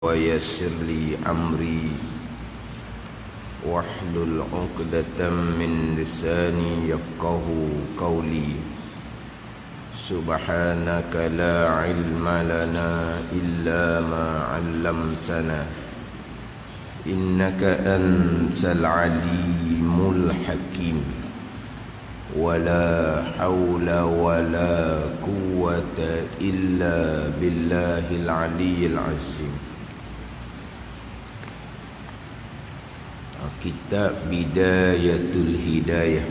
ويسر لي أمري واحلل عقدة من لساني يفقه قولي سبحانك لا علم لنا إلا ما علمتنا إنك أنت العليم الحكيم ولا حول ولا قوة إلا بالله العلي العظيم. Kitab Bidayatul Hidayah,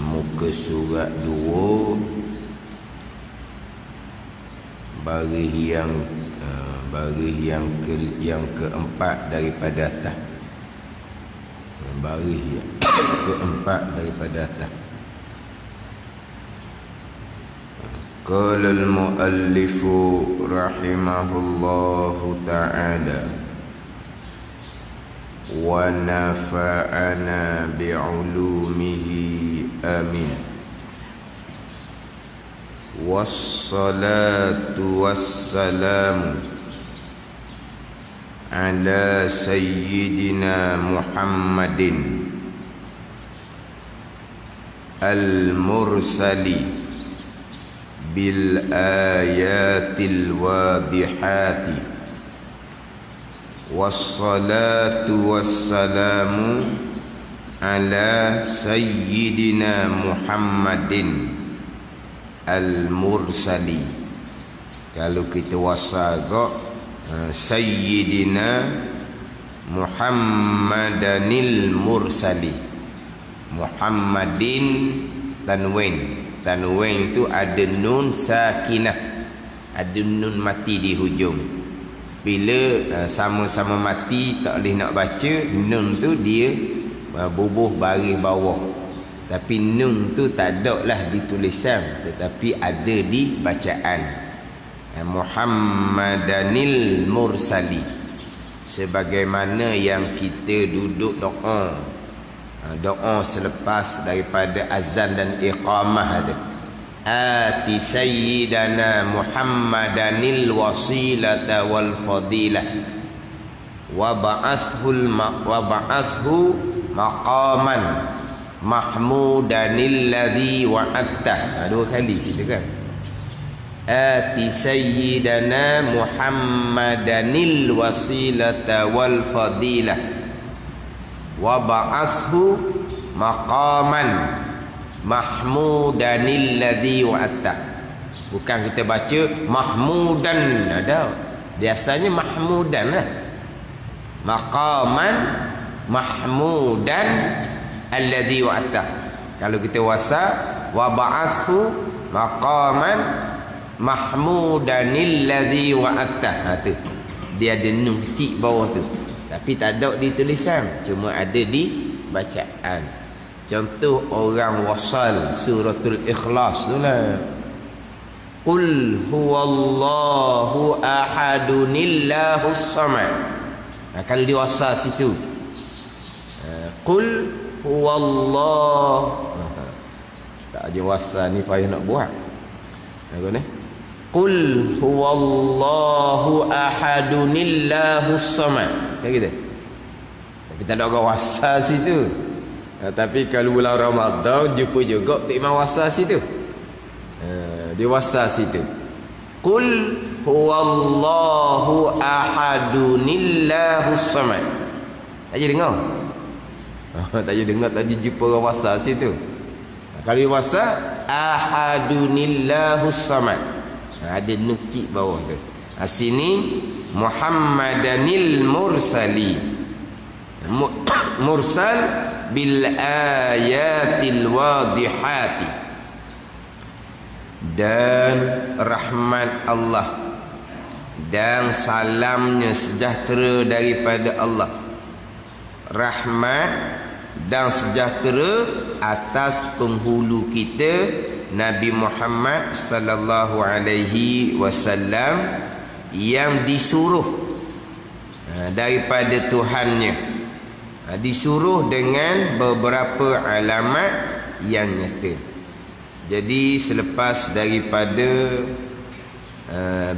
muka surat 2, baris yang keempat daripada atas. Baris yang keempat daripada atas. Qala al-muallifu rahimahullahu ta'ala wa nafa'ana bi'ulumihi amin. Wassalatu wassalamu ala sayyidina Muhammadin al-mursali bil ayatil wadihati. Wassalatu wassalamu ala sayyidina Muhammadin al-mursali. Kalau kita wasagak sayyidina Muhammadanil mursali. Muhammadin tanwin itu ada nun sakinah, ada nun mati di hujung. Bila sama-sama mati tak boleh nak baca, nun tu dia bubuh baris bawah. Tapi nun tu tak ada lah di tulisan, tetapi ada di bacaan. Muhammadanil mursali, sebagaimana yang kita duduk doa selepas daripada azan dan iqamah ada. Ati sayyidana Muhammadanil wasilata wal fadilah wa ba'ashu maqaman mahmudanil ladzi wa'atta. Dua kali situ kan. Ati sayyidana Muhammadanil wasilata wal fadilah wa ba'ashu maqaman mahmudanil ladzi wa'atta. Bukan kita baca mahmudan, ada. Biasanya mahmudan lah. Maqaman mahmudan alladzi wa'atta. Kalau kita wasa wa ba'ashu maqaman mahmudanil ladzi wa'atta. Tu dia ada nun kecil bawah tu, tapi tak ada di tulisan, cuma ada di bacaan. Contoh orang wasal suratul Ikhlas tu lah. Qul huwallahu ahadunillahus samad. Kalau dia wasal situ, Qul huwallahu, tak ada wasal ni payah nak buat. Apa ni? Qul huwallahu ahadunillahus samad. Kayak gitu. Tapi tak ada orang wasal situ. Tapi kalau bulan Ramadan jumpa juga Tok Imam wasal situ. Dia wasal situ. Qul huwallahu ahadunillahus samad. Tak jadi dengar. Tak jadi dengar, tadi jumpa orang wasal situ. Kalau dia wasal ahadunillahus samad, ada nun kecil bawah tu. Sini Muhammadanil mursali. Mursal bil ayatil wadihati. Dan rahmat Allah dan salamnya sejahtera daripada Allah, rahmat dan sejahtera atas penghulu kita Nabi Muhammad sallallahu alaihi wasallam yang disuruh daripada Tuhannya, disuruh dengan beberapa alamat yang nyata. Jadi selepas daripada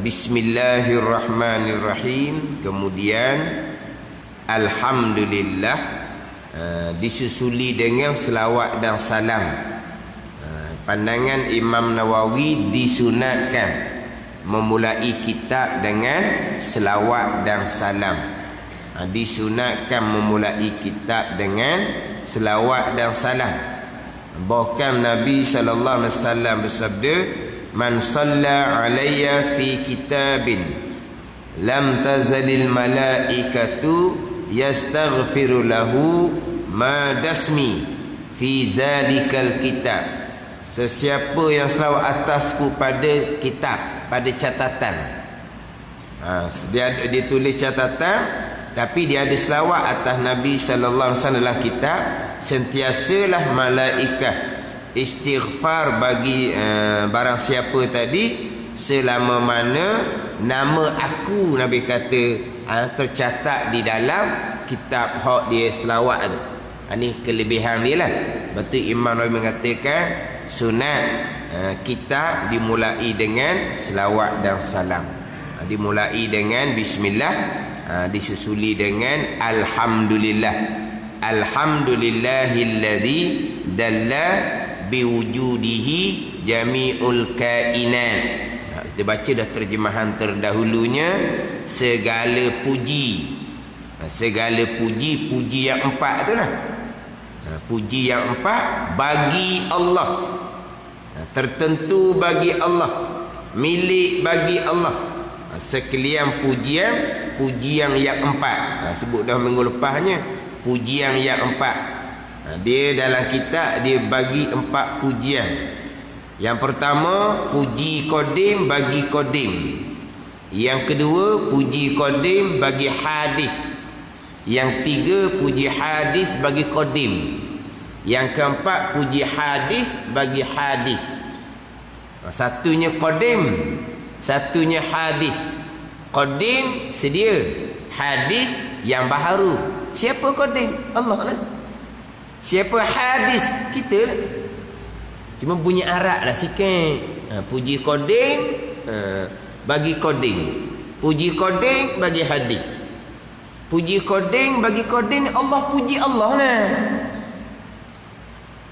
Bismillahirrahmanirrahim, kemudian Alhamdulillah, disusuli dengan selawat dan salam. Pandangan Imam Nawawi disunatkan memulai kitab dengan selawat dan salam. Disunatkan memulai kitab dengan selawat dan salam. Bahkan Nabi sallallahu alaihi wasallam bersabda, "Man shalla alayya fi kitabin lam tazalil malaikatu yastaghfiru lahu ma dasmi fi zalikal kitab." Sesiapa yang selawat atasku pada kitab, pada catatan. Dia tulis catatan, tapi dia ada selawat atas Nabi sallallahu alaihi wasallam dalam kitab. Sentiasalah malaikat istighfar bagi barang siapa tadi, selama mana nama aku, Nabi kata, tercatat di dalam kitab hak dia selawat tu. Ini kelebihan dia lah. Betul Imam Nawawi mengatakan sunat kitab dimulai dengan selawat dan salam. Dimulai dengan bismillah, disusuli dengan alhamdulillah. Alhamdulillahilladzi dalla biwujudihi jami'ul kainat. Kita baca dah terjemahan terdahulunya. Segala puji, puji yang empat tu lah. Puji yang empat bagi Allah, tertentu bagi Allah, milik bagi Allah. Sekalian pujian yang empat. Sebut dah minggu lepasnya, pujian yang empat. Dia dalam kitab dia bagi empat pujian. Yang pertama, puji qadim bagi qadim. Yang kedua, puji qadim bagi hadis. Yang tiga, puji hadis bagi qadim. Yang keempat, puji hadis bagi hadis. Satunya qadim, satunya hadis. Qadim sedia, hadis yang baharu. Siapa qadim? Allah lah. Siapa hadis? Kita lah. Cuma bunyi Arab lah sikit. Puji qadim bagi qadim, puji qadim bagi hadis. Puji qadim bagi qadim, Allah puji Allah lah.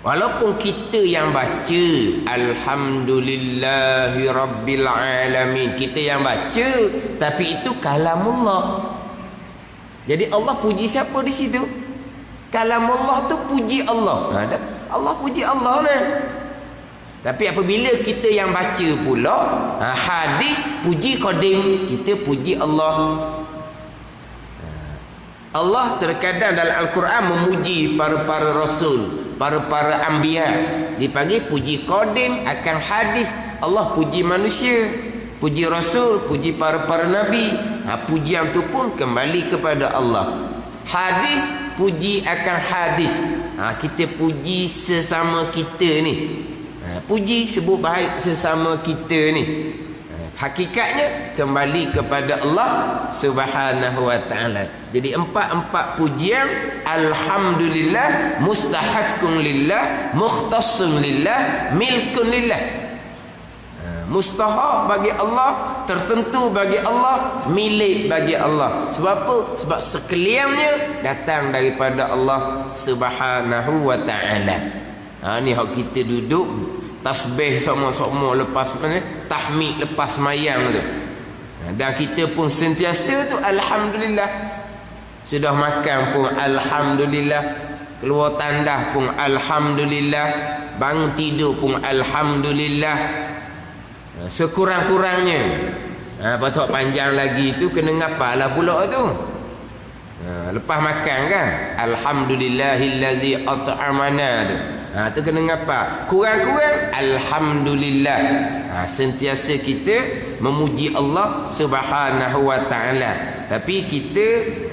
Walaupun kita yang baca Alhamdulillahi Rabbil Alamin, kita yang baca, tapi itu kalamullah. Jadi Allah puji siapa di situ? Kalamullah tu puji Allah. Allah puji Allah lah. Tapi apabila kita yang baca pula hadis, puji qadim, kita puji Allah. Allah terkadang dalam Al-Quran memuji para rasul, para anbiya, dipanggil puji qadim. Akan hadis, Allah puji manusia, puji rasul, puji para nabi. Pujian tu pun kembali kepada Allah. Hadis, puji akan hadis. Kita puji sesama kita ni. Puji sebut baik sesama kita ni. Hakikatnya kembali kepada Allah Subhanahu wa ta'ala. Jadi empat pujian. Alhamdulillah, mustahaqqun lillah, mukhtassun lillah, milkun lillah. Mustahak bagi Allah, tertentu bagi Allah, milik bagi Allah. Sebab apa? Sebab sekaliannya datang daripada Allah Subhanahu wa ta'ala. Ni hak kita duduk tasbih sama-sama lepas tahmid lepas mayang tu. Dan kita pun sentiasa tu alhamdulillah. Sudah makan pun alhamdulillah, keluar tandas pun alhamdulillah, bangun tidur pun alhamdulillah. Sekurang-kurangnya patut panjang lagi tu kena ngapalah pula tu. Lepas makan kan, alhamdulillahillazi at'amana tu. Tu kena ngapa? Kurang-kurang alhamdulillah. Sentiasa kita memuji Allah Subhanahu wa ta'ala. Tapi kita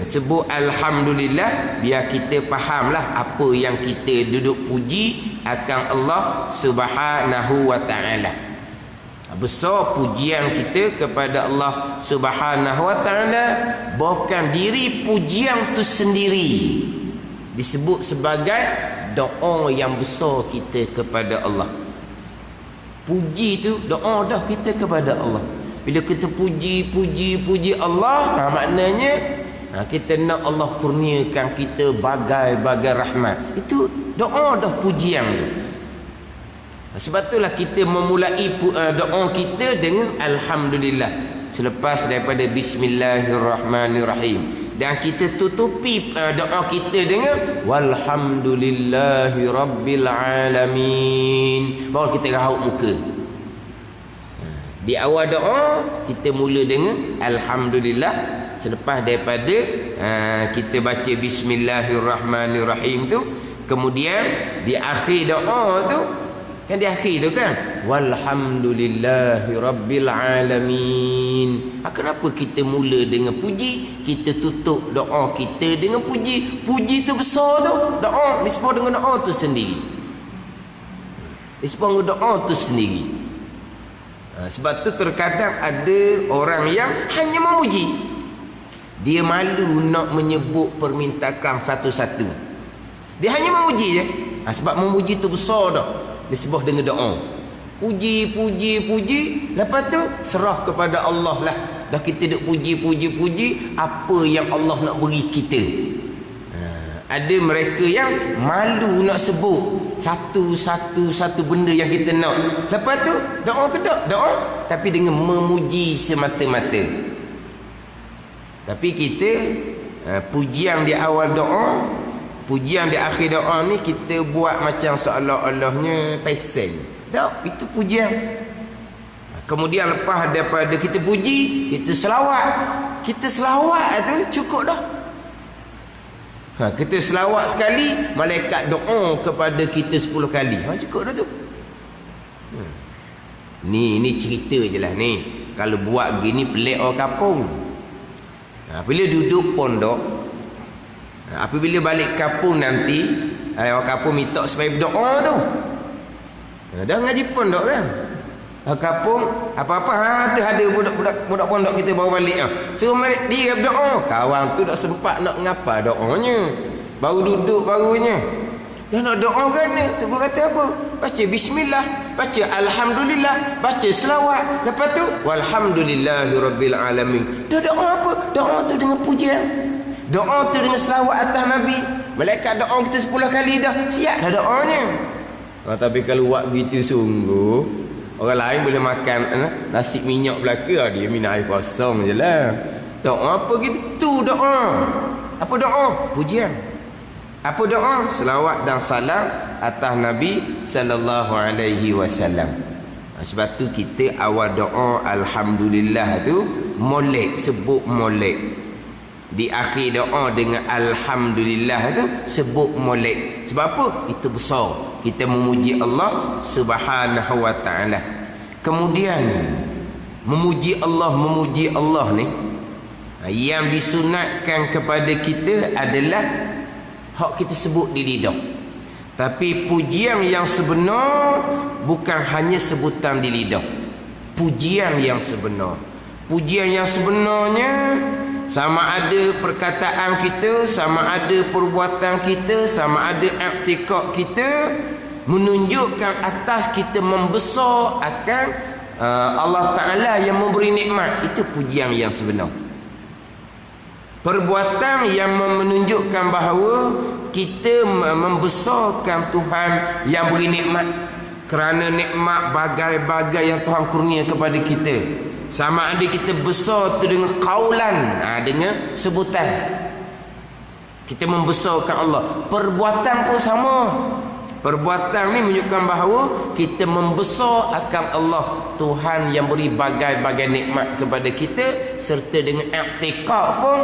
sebut alhamdulillah biar kita fahamlah apa yang kita duduk puji akan Allah Subhanahu wa ta'ala. Besar pujian kita kepada Allah Subhanahu wa ta'ala. Bahkan diri pujian tu sendiri disebut sebagai doa yang besar kita kepada Allah. Puji tu doa dah kita kepada Allah. Bila kita puji Allah, maknanya kita nak Allah kurniakan kita bagai-bagai rahmat. Itu doa dah pujian tu. Sebab itulah kita memulai doa kita dengan alhamdulillah selepas daripada bismillahirrahmanirrahim, dan kita tutupi doa kita dengan walhamdulillahi rabbil alamin. Baru kita raut muka. Di awal doa kita mula dengan alhamdulillah, selepas daripada kita baca bismillahirrahmanirrahim tu, kemudian di akhir doa tu kan, di akhir tu kan walhamdulillahi rabbil alamin. Kenapa kita mula dengan puji, kita tutup doa kita dengan puji? Puji tu besar tu, doa disebut dengan doa tu sendiri, disebut dengan doa tu sendiri. Sebab tu terkadang ada orang yang hanya memuji, dia malu nak menyebut permintaan satu-satu, dia hanya memuji je. Sebab memuji tu besar dah, disebut dengan doa. Puji, lepas tu serah kepada Allah lah. Dah kita duk puji, apa yang Allah nak beri kita. Ada mereka yang malu nak sebut satu benda yang kita nak. Lepas tu doa ke tak? Doa, tapi dengan memuji semata-mata. Tapi kita pujian di awal doa, pujian di akhir doa ni kita buat macam seolah-olahnya pesen. Tak, itu pujian. Kemudian lepas daripada kita puji, kita selawat. Kita selawat tu cukup dah. Kita selawat sekali, malaikat doa kepada kita 10 kali. Cukup dah tu. Ni cerita je lah ni. Kalau buat gini pelik orang kampung. Bila duduk pondok, apabila balik kampung nanti, orang kampung minta supaya berdoa tu. Dah ngaji pondok kan, kampung apa-apa tu ada budak pondok kita bawa balik suruh dia berdoa. Kawan tu tak sempat nak ngapa doanya, baru duduk barunya dah nak doa kan. Tu gua kata apa? Baca bismillah, baca alhamdulillah, baca selawat, lepas tu walhamdulillahi rabbil alamin. Dah doa apa? Doa tu dengan pujian, doa tu dengan selawat atas Nabi. Malaikat doa kita 10 kali dah, siap dah doanya. Tapi kalau buat begitu sungguh, orang lain boleh makan nasi minyak belaka, dia minum air kosong je lah. Doa apa gitu? Tu doa. Apa doa? Pujian. Apa doa? Selawat dan salam atas Nabi sallallahu alaihi wasallam. Sebab tu kita awal doa alhamdulillah tu molek, sebut molek. Di akhir doa dengan alhamdulillah tu sebut molek. Sebab apa? Itu besar. Kita memuji Allah subhanahu wa ta'ala. Kemudian memuji Allah ni, yang disunatkan kepada kita adalah hak kita sebut di lidah. Tapi pujian yang sebenar bukan hanya sebutan di lidah. Pujian yang sebenar, pujian yang sebenarnya sama ada perkataan kita, sama ada perbuatan kita, sama ada i'tikad kita, menunjukkan atas kita membesar akan Allah Ta'ala yang memberi nikmat. Itu pujian yang sebenar. Perbuatan yang menunjukkan bahawa kita membesarkan Tuhan yang beri nikmat, kerana nikmat bagai-bagai yang Tuhan kurnia kepada kita. Sama ada kita besar tu dengan kaulan, dengan sebutan kita membesarkan Allah. Perbuatan pun sama. Perbuatan ni menunjukkan bahawa kita membesar akan Allah, Tuhan yang beri bagai-bagai nikmat kepada kita, serta dengan i'tikad pun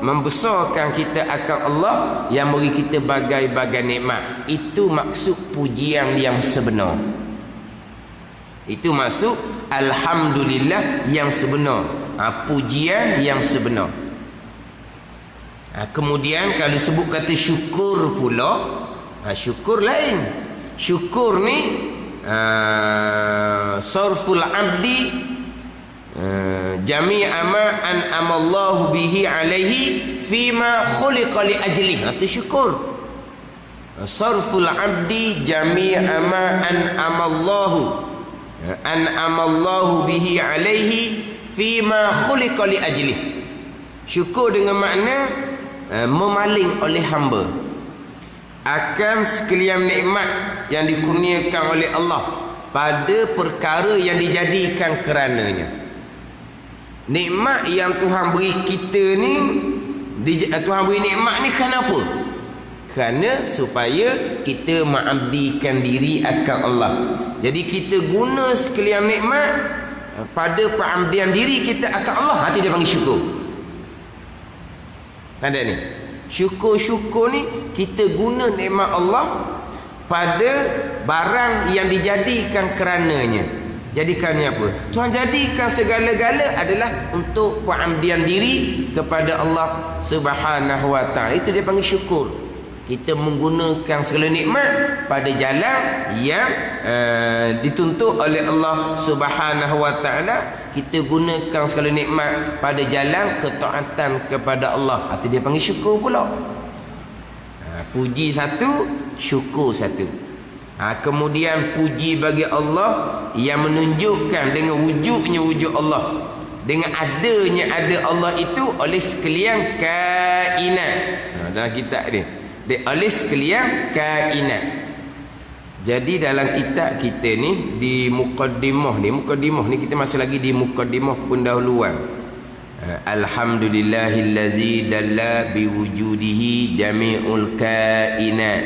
membesarkan kita akan Allah yang beri kita bagai-bagai nikmat. Itu maksud pujian yang sebenar. Itu maksud alhamdulillah yang sebenar, pujian yang sebenar. Kemudian kalau sebut kata syukur pula, syukur lain. Syukur ni sarful abdi jami'a ma an'amallahu bihi alaihi fima khuliqa li ajlih. Itu syukur. Sarful abdi jami'a ma an'amallahu bihi alaihi fima khuliqa li ajli. Syukur dengan makna memaling oleh hamba akan sekalian nikmat yang dikurniakan oleh Allah pada perkara yang dijadikan kerananya. Nikmat yang Tuhan beri kita ni, Tuhan beri nikmat ni kenapa? Kerana supaya kita mengabdikan diri akan Allah. Jadi kita guna sekalian nikmat pada pengabdian diri kita akan Allah. Hati dia panggil syukur. Ada ni. Syukur-syukur ni kita guna nikmat Allah pada barang yang dijadikan kerananya. Jadikannya apa? Tuhan jadikan segala-gala adalah untuk pengabdian diri kepada Allah Subhanahu wa taala. Itu dia panggil syukur. Kita menggunakan segala nikmat pada jalan yang dituntut oleh Allah Subhanahu wa taala. Kita gunakan segala nikmat pada jalan ketaatan kepada Allah. Itu dia panggil syukur pula. Puji satu, syukur satu. Kemudian puji bagi Allah yang menunjukkan dengan wujudnya wujud Allah, dengan adanya ada Allah itu oleh sekalian kainat. Dalam kitab ni, oleh sekalian kainat. Jadi dalam kitab kita ni di mukaddimah ni kita masih lagi di mukaddimah pendahuluan. Alhamdulillahillazi dalla biwujudihi jami'ul kainat.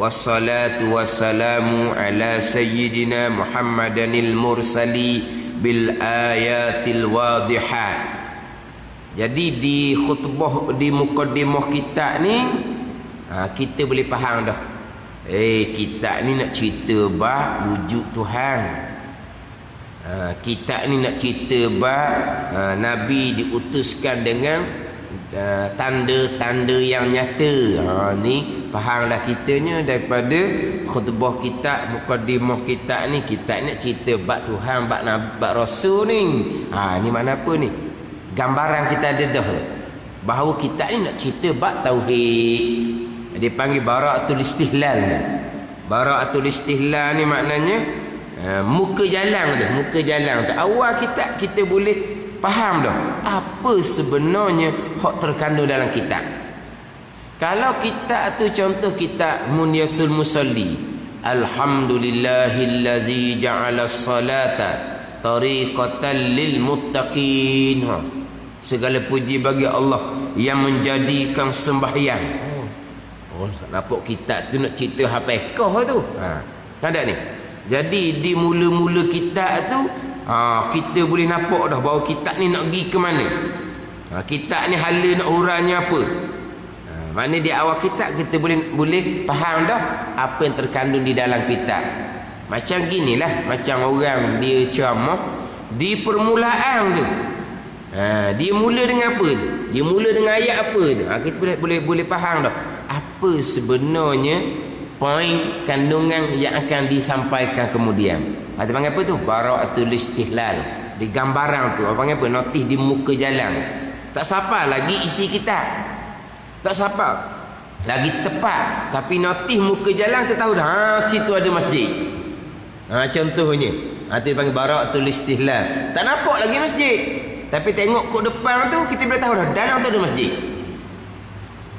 Wassalatu wassalamu ala sayyidina Muhammadanil mursali bil ayatil wadihat. Jadi di khutbah di mukaddimah kitab ni kita boleh faham dah. Kitab ni nak cerita bab wujud Tuhan. Kitab ni nak cerita bab Nabi diutuskan dengan tanda-tanda yang nyata. Ni fahamlah kitanya daripada khutbah kitab mukaddimah kitab ni. Kitab nak cerita bab Tuhan, bab Nabi, bab Rasul ni. Ni mana apa ni? Gambaran kita ada dah bahawa kitab ni nak cerita bab tauhid. Dia panggil bara'atul istihlal. Bara'atul istihlal ni maknanya muka jalan tu, muka jalan tu. Awal kita boleh faham dah apa sebenarnya hak terkandung dalam kitab. Kalau kitab tu contoh kitab Munyatul Musalli, alhamdulillahillazi ja'ala as-salata tariqatan lil muttaqin. Segala puji bagi Allah yang menjadikan sembahyang. Nampak kitab tu nak cerita hafiqah tu. Ada ni. Jadi di mula-mula kitab tu kita boleh nampak dah bahawa kitab ni nak pergi ke mana. Kitab ni hala nak urainya apa. Maknanya di awal kitab kita boleh faham dah apa yang terkandung di dalam kitab. Macam ginilah, macam orang dia ceramah di permulaan tu. Dia mula dengan apa tu? Dia mula dengan ayat apa tu? Kita boleh faham dah apa sebenarnya poin kandungan yang akan disampaikan kemudian. Dia panggil apa tu? Bara'atul istihlal. Di gambaran tu, apa panggil apa? Notis di muka jalan. Tak siapa lagi isi kitab. Tak siapa lagi tepat. Tapi notis muka jalan kita tahu dah. Situ ada masjid. Contohnya. Itu dia panggil bara'atul istihlal. Tak nampak lagi masjid. Tapi tengok kod depan tu kita boleh tahu dah dalam tu ada masjid.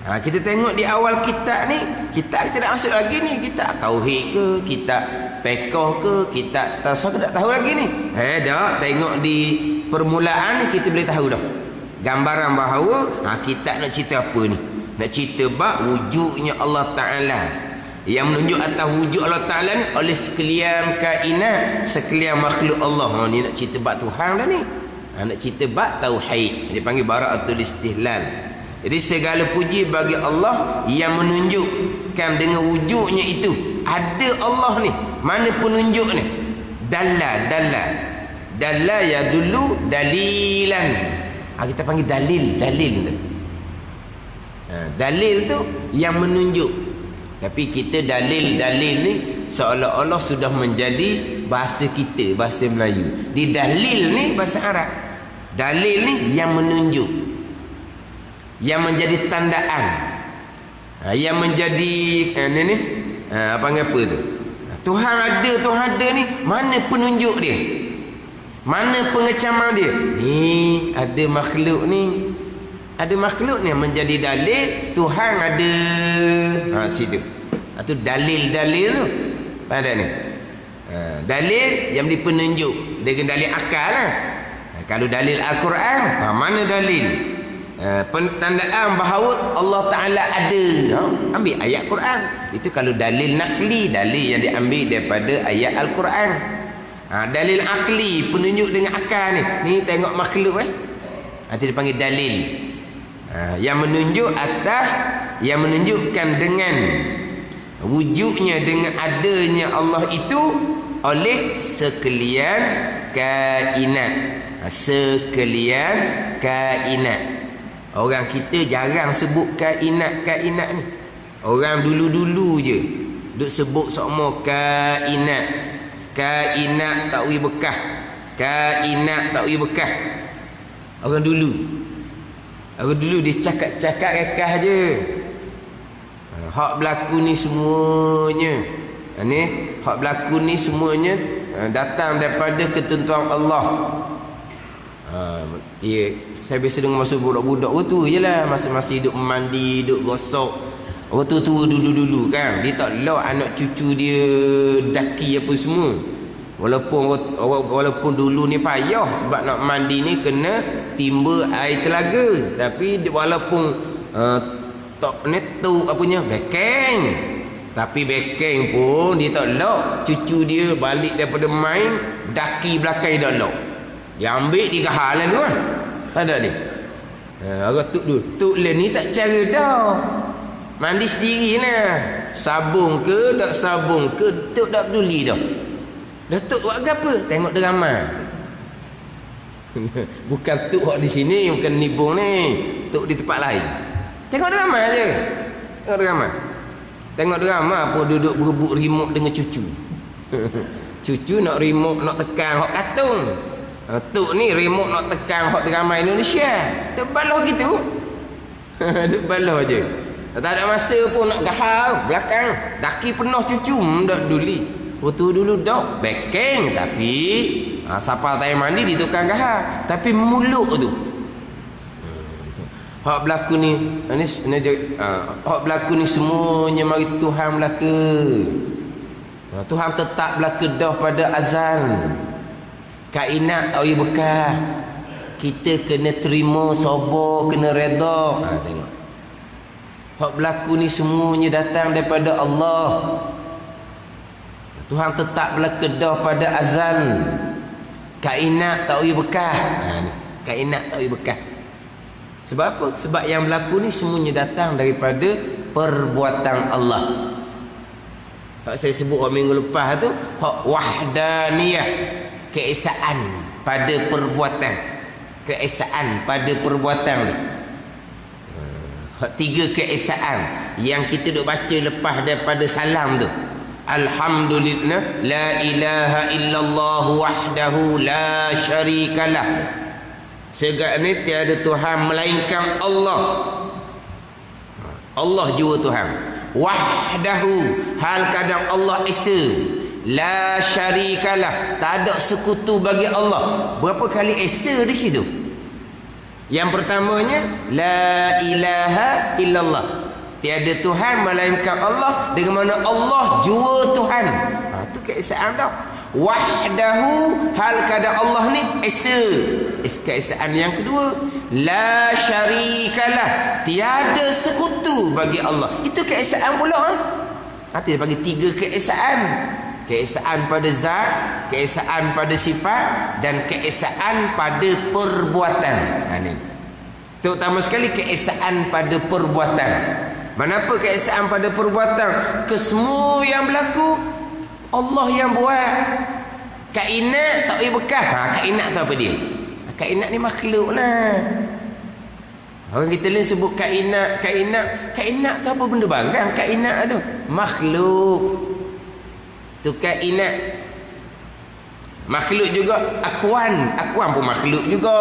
Kita tengok di awal kitab ni, kita tak masuk lagi ni, kitab tauhid ke, kitab fiqh ke, kitab tasawuf, tak tahu lagi ni. Dah tengok di permulaan ni kita boleh tahu dah gambaran bahawa kitab nak cerita apa ni. Nak cerita bab wujudnya Allah Ta'ala, yang menunjuk atas wujud Allah Ta'ala ni oleh sekalian kainat, sekalian makhluk Allah. Ni nak cerita bab Tuhan dah ni. Nak cerita bab tauhid. Dia panggil bara'atul istihlal. Jadi segala puji bagi Allah yang menunjukkan dengan wujudnya itu. Ada Allah ni. Mana penunjuk ni? Dalla ya dulu dalilan. Kita panggil dalil tu. Dalil tu yang menunjuk. Tapi kita dalil ni seolah-olah sudah menjadi bahasa kita, bahasa Melayu. Di dalil ni bahasa Arab. Dalil ni yang menunjuk, yang menjadi tandaan, yang menjadi apa tu? Tuhan ada ni, mana penunjuk dia? Mana pengecaman dia? Ni ada makhluk ni. Ada makhluk ni menjadi dalil Tuhan ada. Situ. Itu dalil-dalil tu. Faham tak ni? Dalil yang dipenunjuk dengan dalil akal lah. Kalau dalil Al-Quran, mana dalil? Pentandaan bahawa Allah Ta'ala ada. Ambil ayat Quran. Itu kalau dalil nakli, dalil yang diambil daripada ayat Al-Quran. Dalil akli, penunjuk dengan akal ni. Ni tengok makhluk Itu dipanggil dalil. Yang menunjuk atas, yang menunjukkan dengan wujudnya, dengan adanya Allah itu oleh sekalian kainat. Sekalian kainat. Orang kita jarang sebut kainat ni. Orang dulu-dulu je duk sebut semua kainat. Kainat tak ui bekah. Kainat tak ui bekah. Orang dulu dia cakap-cakap rekah je. Hak berlaku ni semuanya. Hak berlaku ni semuanya datang daripada ketentuan Allah. Saya biasa dengar masa budak-budak tu je lah. Masa-masa duduk mandi, duduk gosok. Orang tua-tua dulu-dulu kan. Dia tak law anak cucu dia daki apa semua. Walaupun dulu ni payah. Sebab nak mandi ni kena timba air telaga. Tapi walaupun tak netuk apanya bekeng. Tapi bekeng pun dia tak law. Cucu dia balik daripada main, daki belakang dia tak law. Dia ambil dia gahalan tu kan. Ada ni. Orang tuk dulu. Tuk le ni tak cara dah. Mandi sendiri lah. Sabung ke tak sabung ke, tuk tak peduli dah. Dah tuk buat apa? Tengok drama. Bukan tuk buat di sini, bukan nibung ni. Tuk di tempat lain. Tengok drama je. Tengok drama pun duduk berebut remote dengan cucu. Cucu nak remote, nak tekan hak katung. Tok ni remote nak tekan hak drama Indonesia. Tok balah gitu. Tok balah je. Tak ada masa pun nak gahal belakang. Daki penuh cucu, tak peduli. Waktu dulu dak bekeng tapi siapa tak mandi di tukang gahal. Tapi muluk tu. Hak berlaku ni hak berlaku ni semuanya mari Tuhan belaka. Tuhan tetap belaka dah pada azal. Kainat tak boleh bekah. Kita kena terima, sabar, kena reda. Tengok. Hak berlaku ni semuanya datang daripada Allah. Tuhan tetap belaka dah pada azal. Kainat tak boleh bekah. Kainat tak boleh bekah. Sebab apa? Sebab yang berlaku ni semuanya datang daripada perbuatan Allah. Hak saya sebut minggu lepas tu, hak wahdaniyah. Keesaan pada perbuatan. Keesaan pada perbuatan tu. Tiga keesaan yang kita duk baca lepas daripada salam tu. Alhamdulillah, la ilaha illallah wahdahu la syarikalah. Segala tiada Tuhan melainkan Allah. Allah jua Tuhan. Wahdahu, hal kadang Allah esa. La syarikalah, tak ada sekutu bagi Allah. Berapa kali esa di situ? Yang pertamanya, la ilaha illallah, tiada Tuhan melainkan Allah, dengan mana Allah jua Tuhan. Itu keesaan dah. Wahdahu, hal kadang Allah ni esa. Keesaan yang kedua, la syarikalah, tiada sekutu bagi Allah. Itu keesaan pula. Dia bagi tiga keesaan. Keesaan pada zat, keesaan pada sifat, dan keesaan pada perbuatan. Ini terutama sekali keesaan pada perbuatan. Kenapa keesaan pada perbuatan? Kesemua yang berlaku Allah yang buat. Kainat tak boleh bekah. Kainat tu apa dia? Kainat ni makhluk lah. Orang kita lain sebut kainat. Kainat tu apa benda barang? Kainat tu makhluk. Tu kainat. Makhluk juga akwan pun makhluk juga.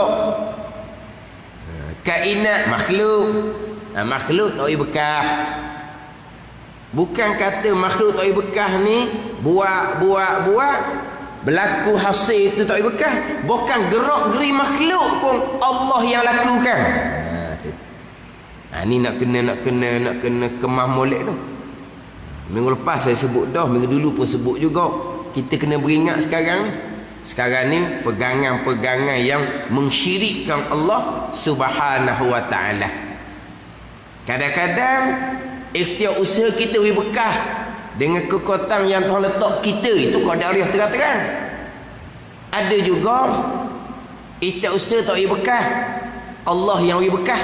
Kainat makhluk. Makhluk tak boleh bekah. Bukan kata makhluk tak boleh bekah ni buat Berlaku hasil itu tak berkah. Bukan gerak geri makhluk pun Allah yang lakukan. Ni nak kena kemah molek tu. Minggu lepas saya sebut dah, minggu dulu pun sebut juga. Kita kena beringat sekarang ni. Sekarang ni pegangan-pegangan yang mensyirikkan Allah Subhanahu wa taala. Kadang-kadang ikhtiar usaha kita berkah dengan kekuatan yang Tuhan letak kita, itu qadariyah terang-terang. Ada juga ikhtiar usaha tak berkah, Allah yang berkah.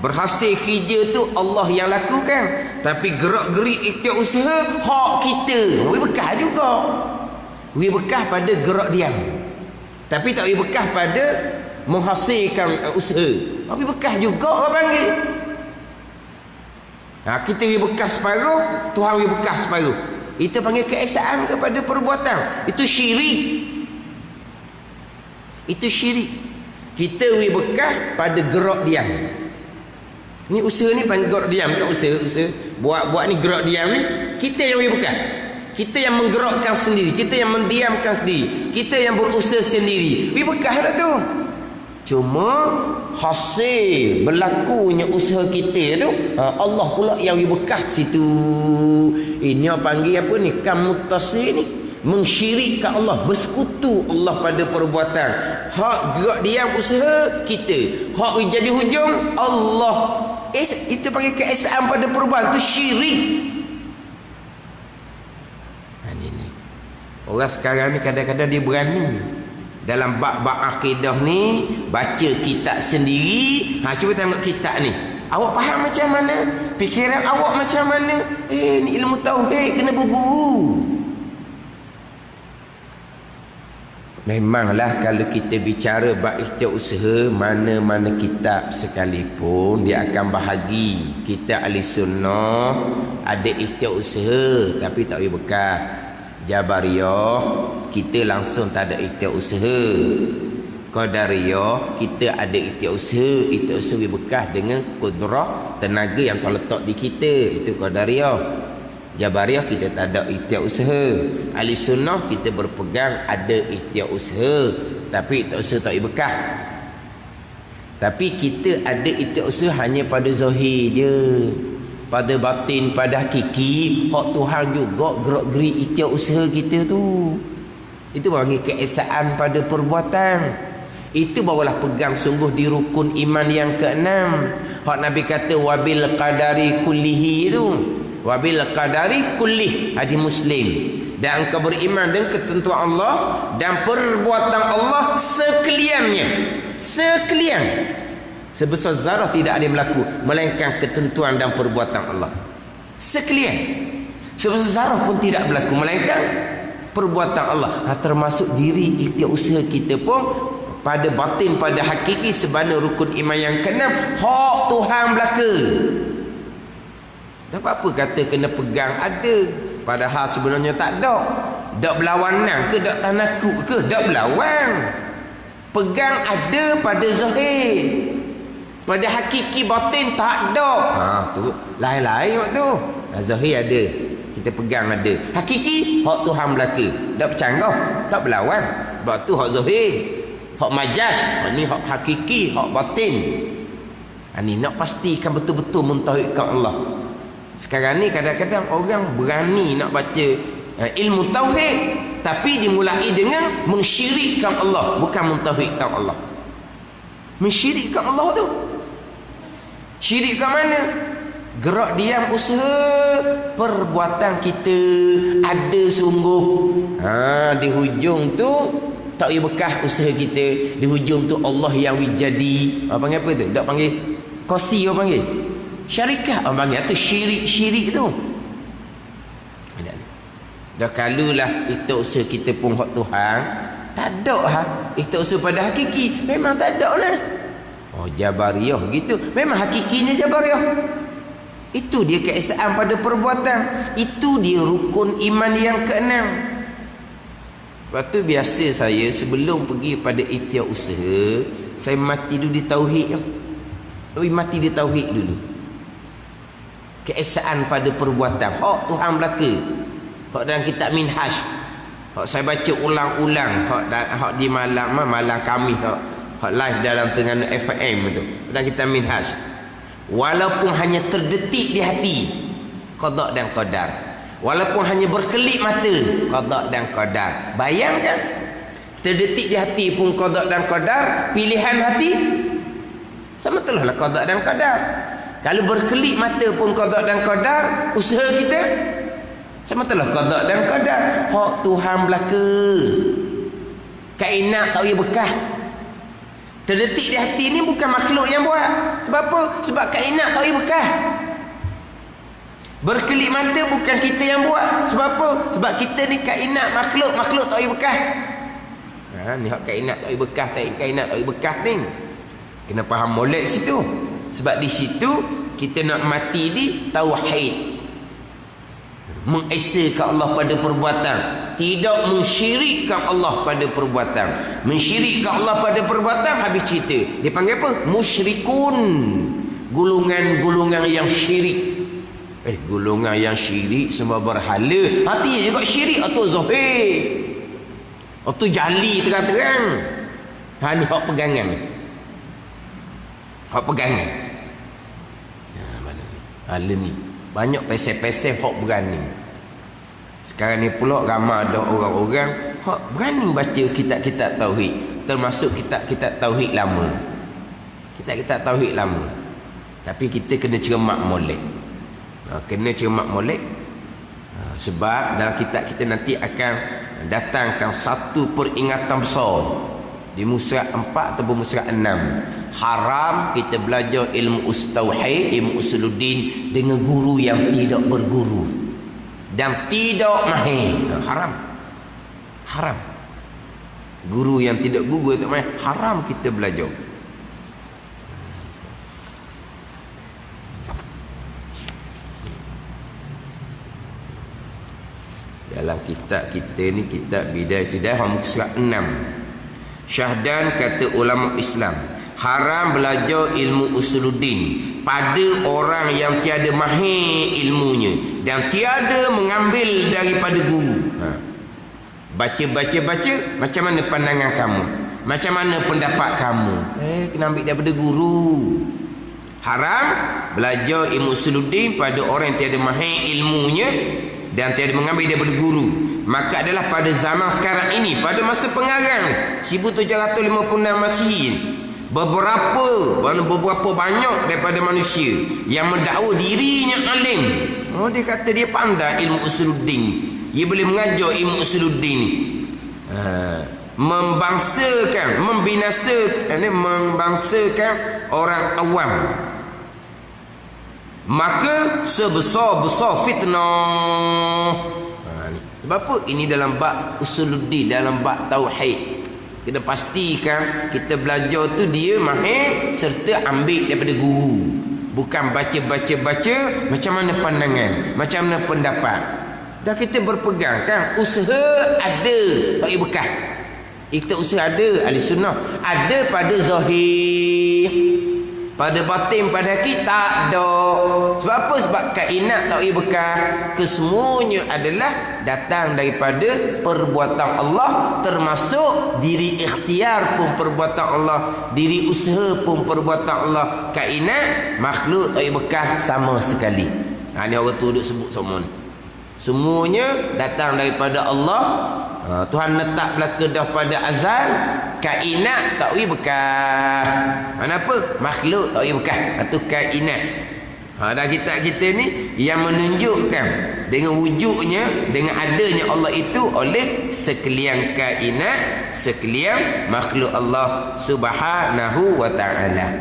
Berhasil kerja tu Allah yang lakukan, tapi gerak-gerik ikhtiar usaha hak kita berkah juga. Berkah pada gerak diam, tapi tak berkah pada menghasilkan usaha. Tapi berkah juga orang panggil. Kita berkah separuh, Tuhan berkah separuh. Itu panggil keesaan kepada perbuatan. Itu syirik. Itu syirik. Kita berkah pada gerak diam. Ni usaha ni panggil gerak diam, tak usaha. Buat ni gerak diam ni, kita yang berkah. Kita yang menggerakkan sendiri, kita yang mendiamkan sendiri, kita yang berusaha sendiri. Berkah tak tu? Cuma hasil berlakunya usaha kita tu Allah pula yang berkah situ. Ini yang panggil apa ni? Kamutasil ni, mensyirikkan Allah, bersekutu Allah pada perbuatan. Hak gerak diam usaha kita, hak jadi hujung Allah. Itu panggil keesaan pada perbuatan, tu syirik. Orang sekarang ni kadang-kadang dia berani dalam bab-bab akidah ni baca kitab sendiri. Cuba tengok kitab ni, awak faham macam mana? Fikiran awak macam mana? Ni ilmu tauhid, kena berguru. Memanglah kalau kita bicara bab ikhtiar usaha, mana-mana kitab sekalipun dia akan bahagi kita ahli sunnah ada ikhtiar usaha tapi tak boleh berkah. Jabariyah kita langsung tak ada ikhtiar usaha. Qadariyah kita ada ikhtiar usaha, ikhtiar usaha berkah dengan kudrah tenaga yang Tuhan letak di kita, itu Qadariyah. Jabariyah kita tak ada ikhtiar usaha. Ahli sunnah kita berpegang ada ikhtiar usaha tapi ikhtiar usaha tak berkah. Tapi kita ada ikhtiar usaha hanya pada zahir je, pada batin, pada hakiki hak Tuhan juga gerak-gerik ikhtiar usaha kita tu. Itu panggil keesaan pada perbuatan. Itu barulah pegang sungguh di rukun iman yang keenam. Hak Nabi kata wabil qadari kullihi tu. Wabil qadari kullih, hadis Muslim. Dan engkau beriman dengan ketentuan Allah dan perbuatan Allah sekaliannya. Sekalian. Sebesar zarah tidak ada yang berlaku melainkan ketentuan dan perbuatan Allah. Sekalian. Sebesar zarah pun tidak berlaku melainkan perbuatan Allah. Termasuk diri ikhtiar usaha kita pun pada batin, pada hakiki sebana rukun iman yang keenam hak Tuhan belaka. Tak apa-apa kata kena pegang ada, padahal sebenarnya tak ada. Dak berlawanan ke, dak tanakuk ke, dak berlawan. Pegang ada pada zahir, pada hakiki batin tak ada. Tu lain-lain waktu tu. Zahir ada, kita pegang ada. Hakiki hak Tuhan belaka. Tak bercanggah, tak berlawan. Sebab tu hak zahir, hak majas, ni hak hakiki, hak batin. Ni nak pastikan betul-betul mentauhidkan Allah. Sekarang ni kadang-kadang orang berani nak baca ilmu tauhid tapi dimulai dengan mensyirikkan Allah, bukan mentauhidkan Allah. Mensyirikkan Allah tu. Syirik kat mana? Gerak diam usaha perbuatan kita ada sungguh. Di hujung tu tak boleh bekah usaha kita. Di hujung tu Allah yang jadi. Panggil apa tu? Tak panggil kosi, apa panggil? Syarikat. Panggil tu syirik tu. Dah kalulah itu usaha kita pun hak Tuhan, tak ada itu usaha pada hakiki. Memang tak ada lah. Jabariyah gitu. Memang hakikinya Jabariyah. Itu dia keesaan pada perbuatan. Itu dia rukun iman yang keenam. Sebab tu biasa saya sebelum pergi pada ikhtiar usaha, saya mati dulu di tauhid. Mati di tauhid dulu. Keesaan pada perbuatan hak Tuhan belaka. Hak dalam kitab Minhaj Hak saya baca ulang-ulang hak di malam kami hak live dalam Terengganu FM tu. Dan kita Minhaj. Walaupun hanya terdetik di hati, qada dan qadar. Walaupun hanya berkelip mata, qada dan qadar. Bayangkan, terdetik di hati pun qada dan qadar, pilihan hati sama telah qada dan qadar. Kalau berkelip mata pun qada dan qadar, usaha kita sama telah qada dan qadar. Hak Tuhan belaka. Kainat tak boleh bekah. Terdetik di hati ni bukan makhluk yang buat. Sebab apa? Sebab kainat tak boleh bekah. Berkelip mata bukan kita yang buat. Sebab apa? Sebab kita ni kainat, makhluk tak boleh bekah. Ni hak kainat tak boleh bekah, kainat tak boleh bekah ni. Kena faham molek situ. Sebab di situ kita nak mati di tauhid. Mengesakan Allah pada perbuatan, tidak mensyirikkan Allah pada perbuatan. Mensyirikkan Allah pada perbuatan, habis cerita. Dia panggil apa? Musyrikun. Golongan-golongan yang syirik. Golongan yang syirik semua berhala. Hati juga syirik atau zahir, atau jali terang-terang. Ni hak pegangan ni. Hak pegangan. Mana ni? Hala ni banyak pesel-pesel hak berani. Sekarang ni pula ramai ada orang-orang hak berani baca kitab-kitab tauhid, termasuk kitab-kitab tauhid lama. Kitab-kitab tauhid lama. Tapi kita kena cermat molek. Kena cermat molek. Sebab dalam kitab kita nanti akan datangkan satu peringatan besar di muka 4 ataupun muka 6. Haram kita belajar ilmu tauhid, ilmu usuluddin dengan guru yang tidak berguru dan tidak mahir. Haram. Guru yang tidak guru tak mahir, haram kita belajar. Dalam kitab kita ni, kitab Bidayatul muka surat 6. Syahdan kata ulama Islam, haram belajar ilmu usuluddin pada orang yang tiada mahir ilmunya dan tiada mengambil daripada guru. Baca, macam mana pandangan kamu? Macam mana pendapat kamu? Kena ambil daripada guru. Haram belajar ilmu usuluddin pada orang yang tiada mahir ilmunya dan tiada mengambil daripada guru. Maka adalah pada zaman sekarang ini, pada masa pengarang 1756 Masihi, beberapa banyak daripada manusia yang mendakwa dirinya alim. Dia kata dia pandai ilmu usuluddin, dia boleh mengajar ilmu usuluddin, membangsakan orang awam. Maka sebesar-besar fitnah. Sebab apa? Ini dalam bab usuluddin, dalam bab tauhid. Kita pastikan kita belajar tu dia mahir serta ambil daripada guru. Bukan baca macam mana pandangan, macam mana pendapat. Dah kita berpegang kan, usaha ada tak bekah. Kita usaha ada, ahli sunnah ada pada zahir, pada batin, pada hati tak ada. Sebab apa? Sebab kainat tak boleh bekah. Kesemuanya adalah datang daripada perbuatan Allah, termasuk diri ikhtiar pun perbuatan Allah, diri usaha pun perbuatan Allah. Kainat, makhluk tak boleh bekah sama sekali. Ni orang tu duduk sebut semua ni. Semuanya datang daripada Allah. Tuhan letak belaka dah pada azal. Kainat tak boleh bekah. Kenapa? Makhluk tak boleh bekah. Itu kainat. Dan kita ni yang menunjukkan dengan wujudnya, dengan adanya Allah itu oleh sekalian kainat, sekalian makhluk Allah Subhanahu wa ta'ala.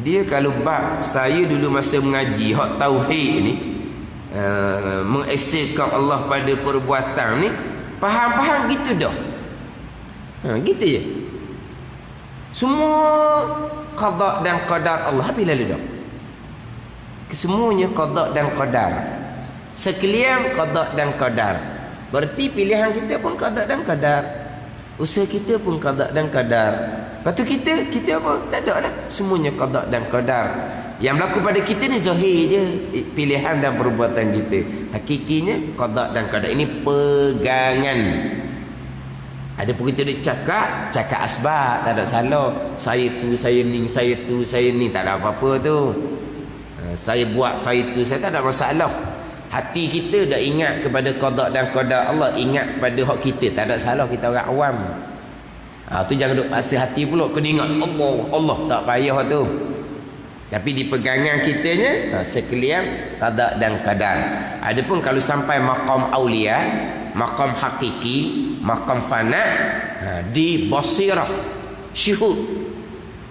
Dia kalau bab saya dulu masa mengaji hak tauhid ni, mengesakan Allah pada perbuatan ni, faham gitu dah. Gitu je. Semua qada dan qadar Allah bila dah. Kesemuanya qada dan qadar. Sekalian qada dan qadar. Berarti pilihan kita pun qada dan qadar. Usaha kita pun qada dan qadar. Lepas tu kita apa? Tak ada lah. Semuanya qada dan qadar. Yang berlaku pada kita ni zahir je, pilihan dan perbuatan kita. Hakikinya qada dan qadar ini pegangan. Ada pun kita nak cakap asbab, tak ada salah. Saya tu, saya ni, saya tu, saya ni, tak ada apa-apa tu. Saya buat, saya tu, saya tak ada masalah. Hati kita dah ingat kepada qada dan qadar Allah, ingat pada hak kita, tak ada salah. Kita orang awam. Tu jangan duk paksa hati pula kena ingat Allah, Allah, tak payah tu. Tapi di pegangan kitanya sekalian qada dan qadar. Adapun kalau sampai maqam aulia, maqam hakiki, maqam fana, di basirah syuhud,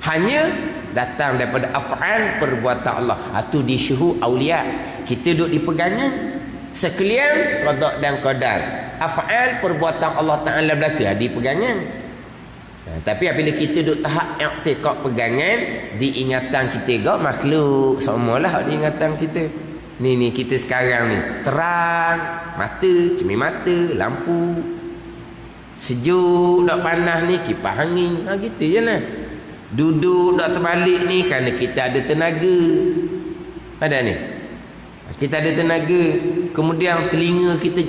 hanya datang daripada af'al perbuatan Allah. Itu di syuhud aulia. Kita duduk di pegangan sekalian qada dan qadar. Af'al perbuatan Allah Taala berlaku di pegangan. Tapi apabila kita duduk tahap i'tiqad pegangan, di ingatan kita gak makhluk semualah di ingatan kita. Ni kita sekarang ni terang, mata, cermin mata, lampu, sejuk dak panas ni kipas angin, gitu je lah. Duduk dak terbalik ni kerana kita ada tenaga. Ada ni. Kita ada tenaga. Kemudian telinga kita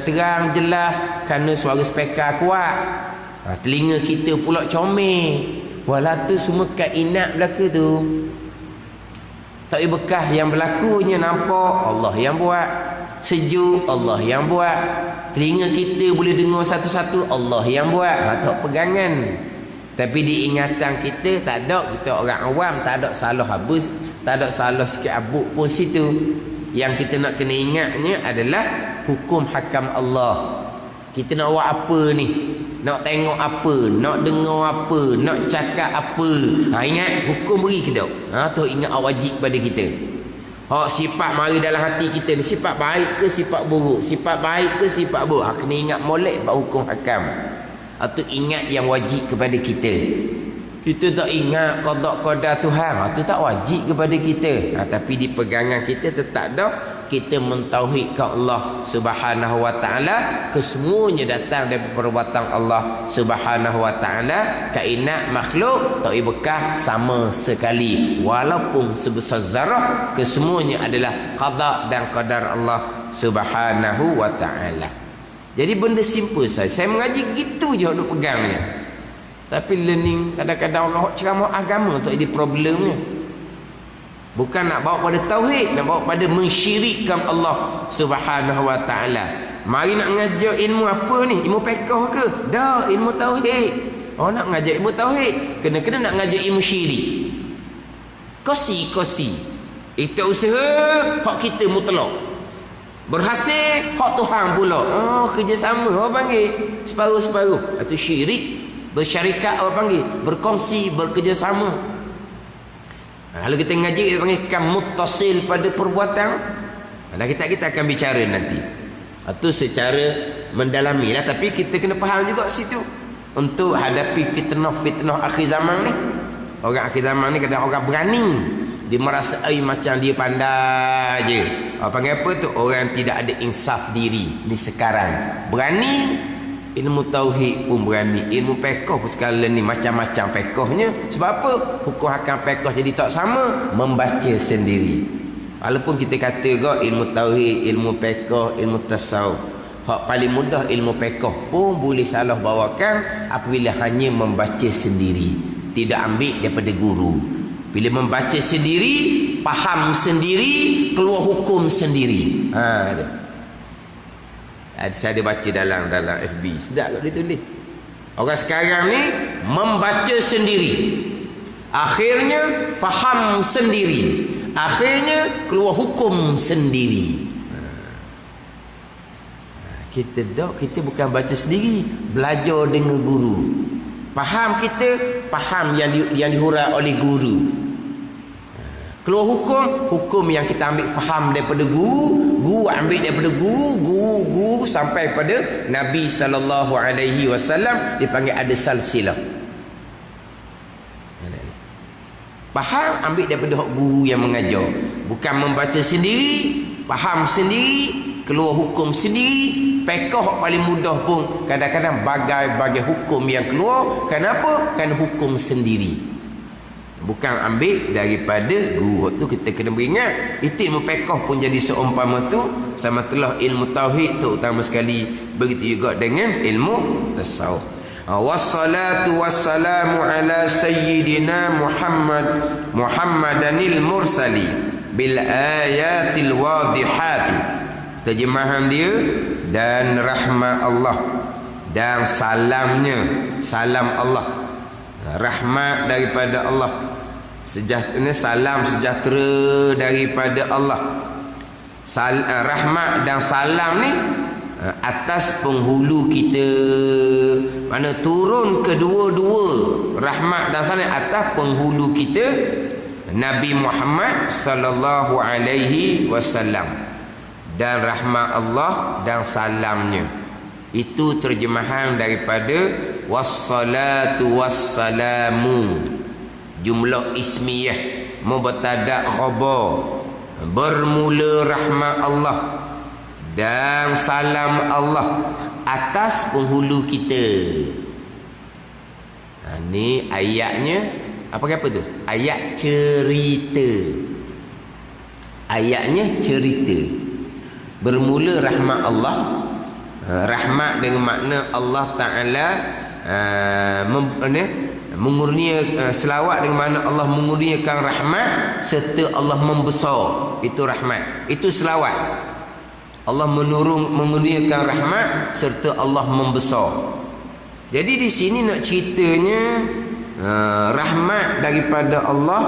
terang jelas kerana suara speaker kuat. Telinga kita pula comel. Walau tu semua kainat berlaku tu. Tak bekas yang berlakunya nampak Allah yang buat. Sejuk Allah yang buat. Telinga kita boleh dengar satu-satu Allah yang buat. Tak pegangan. Tapi di ingatan kita tak ada, kita orang awam tak ada salah habis, tak ada salah sikit abuk pun situ. Yang kita nak kena ingatnya adalah hukum hakam Allah. Kita nak buat apa ni? Nak tengok apa? Nak dengar apa? Nak cakap apa? Ingat hukum beri kita. Tu ingat wajib pada kita. Sifat mari dalam hati kita ni, sifat baik ke sifat buruk? Sifat baik ke sifat buruk? Kena ingat molek buat hukum hakam. Itu ingat yang wajib kepada kita. Kita tak ingat qada qadar Tuhan, itu tak wajib kepada kita. Tapi di pegangan kita tetap dah kita mentauhidkan Allah Subhanahu wa taala, kesemuanya datang dari perbuatan Allah Subhanahu wa taala. Kainat makhluk tak bekas sama sekali, walaupun sebesar zarah, kesemuanya adalah qada dan qadar Allah Subhanahu wa taala. Jadi benda simple saya mengaji gitu je duk pegangnya. Tapi learning kadang-kadang orang ceramah agama tu ada problemnya. Bukan nak bawa pada tauhid, nak bawa pada mensyirikkan Allah Subhanahu wa taala. Mari nak ngajar ilmu apa ni? Ilmu fiqh ke? Dah, ilmu tauhid. Nak ngajar ilmu tauhid, kena nak ngajar ilmu syirik. Kosi. Itu usaha hak kita mutlak. Berhasil hak Tuhan pula. Kerjasama orang panggil separuh-separuh. Itu syirik. Bersyarikat orang panggil, berkongsi, bekerjasama. Kalau kita ngaji kita panggil kan muttasil pada perbuatan. Dan kita akan bicara nanti. Itu secara mendalami lah, tapi kita kena faham juga situ untuk hadapi fitnah akhir zaman ni. Orang akhir zaman ni kadang orang berani, dia merasa macam dia pandai je. Panggil apa tu? Orang tidak ada insaf diri ni sekarang. Berani ilmu tauhid pun berani, ilmu fiqh pun sekalian ni macam-macam fiqhnya. Sebab apa? Hukum hakam fiqh jadi tak sama, membaca sendiri. Walaupun kita kata juga ilmu tauhid, ilmu fiqh, ilmu tasawuf, hak paling mudah ilmu fiqh pun boleh salah bawakan apabila hanya membaca sendiri, tidak ambil daripada guru. Bila membaca sendiri, faham sendiri, keluar hukum sendiri. Ada. Saya ada baca dalam FB. Sedap kot dia tulis. Orang sekarang ni membaca sendiri, akhirnya faham sendiri, akhirnya keluar hukum sendiri. Kita bukan baca sendiri, belajar dengan guru. Faham yang dihurai oleh guru. Keluar hukum yang kita ambil faham daripada guru ambil daripada guru sampai pada Nabi sallallahu alaihi wasallam, dipanggil ada silsilah. Faham ambil daripada guru yang mengajar, bukan membaca sendiri, faham sendiri, keluar hukum sendiri. Fiqh paling mudah pun kadang-kadang bagai-bagai hukum yang keluar. Kenapa? Kan hukum sendiri. Bukan ambil daripada guru. Tu kita kena beringat. Itu ilmu fiqh pun jadi seumpama tu. Sama telah ilmu tauhid tu utama sekali. Begitu juga dengan ilmu tasawuf. Wassalatu wassalamu ala sayyidina Muhammadanil mursali bil ayatil wadihati. Terjemahan dia, dan rahmat Allah dan salamnya, salam Allah, rahmat daripada Allah, salam sejahtera daripada Allah, rahmat dan salam ni atas penghulu kita. Mana turun kedua-dua rahmat dan salam atas penghulu kita, Nabi Muhammad sallallahu alaihi wasallam. Dan rahmat Allah dan salamnya. Itu terjemahan daripada wassalatu wassalamu. Jumlah ismiyah mubtada khabar, bermula rahmat Allah dan salam Allah atas penghulu kita. Ni ayatnya apa tu? Ayat cerita. Ayatnya cerita. Bermula rahmat Allah. Rahmat dengan makna Allah Ta'ala mengurniakan, selawat dengan makna Allah mengurniakan rahmat serta Allah membesar. Itu rahmat, itu selawat. Allah mengurniakan rahmat serta Allah membesar. Jadi di sini nak ceritanya rahmat daripada Allah